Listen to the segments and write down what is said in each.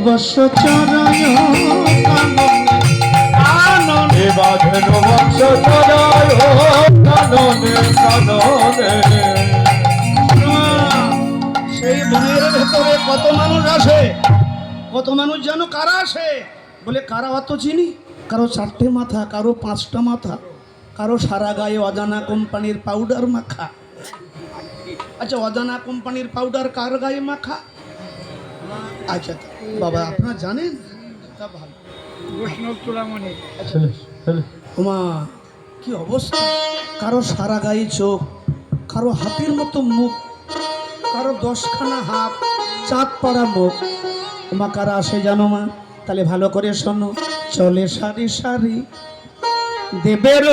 বর্ষ চরয় কাননে বাঁধেন বংশ চরয় কাননে কাননে। সেই বনের ভেতরে কত মানুষ আসে, কত মানুষ জানো কারা আসে? বলে কারা অত চিনি? কারো 4টে মাথা, কারো 5টা মাথা, কারো সারা গায়ে অজানা কোম্পানির পাউডার মাখা। আচ্ছা, অজানা কোম্পানির পাউডার কার গায়ে মাখা? আচ্ছা বাবা, আপনারা জানেন? তা ভালো। বৈষ্ণব চূড়ামণি। আচ্ছা ওমা, কি অবস্থা! কারো সারা গায়ে চোখ, কারো হাতির মতো মুখ, কারো 10খানা হাত, চাঁদ পাড়া মুখ। ওমা, কারা আসে জানো মা? তাহলে ভালো করে শোনো। চলে সারি সারি দেবের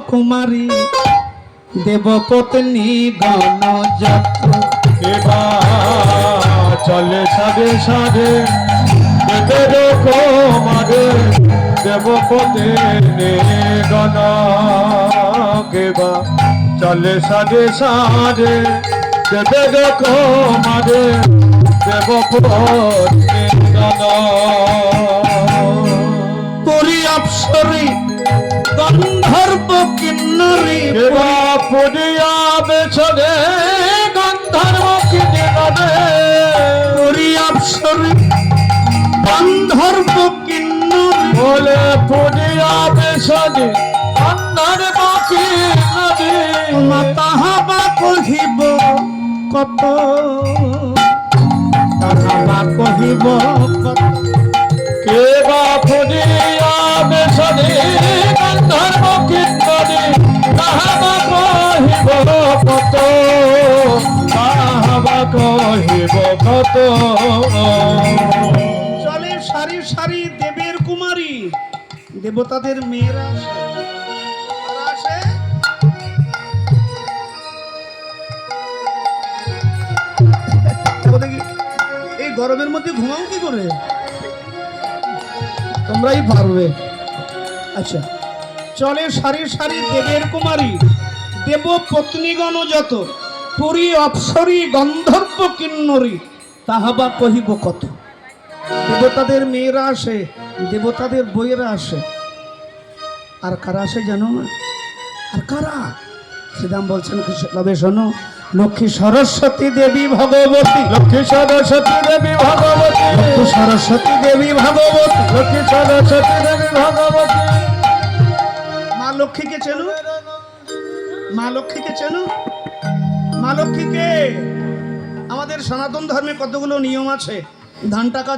কুমারী, দেবপত্নী গণযত। এবার চলে সাধে সাধে দেবের কুমারে দেবপতি গণ। কেবা চলে সাধে সাধে দেবের কুমারে দেবপতি গণ। পরি অপ্সরী গন্ধর্ব কিন্নরী, কেবা পুরিয়া বেছনে গন্ধর্ব কিন্নরে। পরি অপ্সরী গন্ধর্ব কিন্নরী, বলে পুরিয়া বেছনে গন্ধর্ব কিন্নরে। তাহাবা কহিব কত, তাহাবা কহিব কত। কেবা পুরিয়া বেছনে গন্ধর্ব কিন্নরে। তাহাবা কহিব কত, তাহাবা কহিব কত। চলে সারি সারি দেবের কুমারী, দেবতাদের মেয়েরা আসে। কারা আসে? দেখো দেখি, এই গরমের মধ্যে ঘুমাও কি করে? তোমরাই পারবে। আচ্ছা, চলে সারি সারি দেবের কুমারী, দেবপত্নীগণ যত, পুরী অপ্সরী গন্ধর্ব কিন্নরী, তাহাবা কহিব কত। দেবতাদের মেয়েরা আসে, দেবতাদের বইয়েরা আসে। আর কারা আসে জানো না? আর কারা? শ্রীরাম বলছেন, তবে শোনো। লক্ষ্মী সরস্বতী দেবী ভগবতী, লক্ষ্মী সরস্বতী দেবী ভগবতী, লক্ষ্মী সরস্বতী দেবী ভগবতী। লক্ষ্মী সরস্বতী দেবী ভগবতী। মা লক্ষ্মীকে চেনো? মা লক্ষ্মীকে চেনো? মা লক্ষ্মীকে, আমাদের সনাতন ধর্মে কতগুলো নিয়ম আছে। ধান টাকা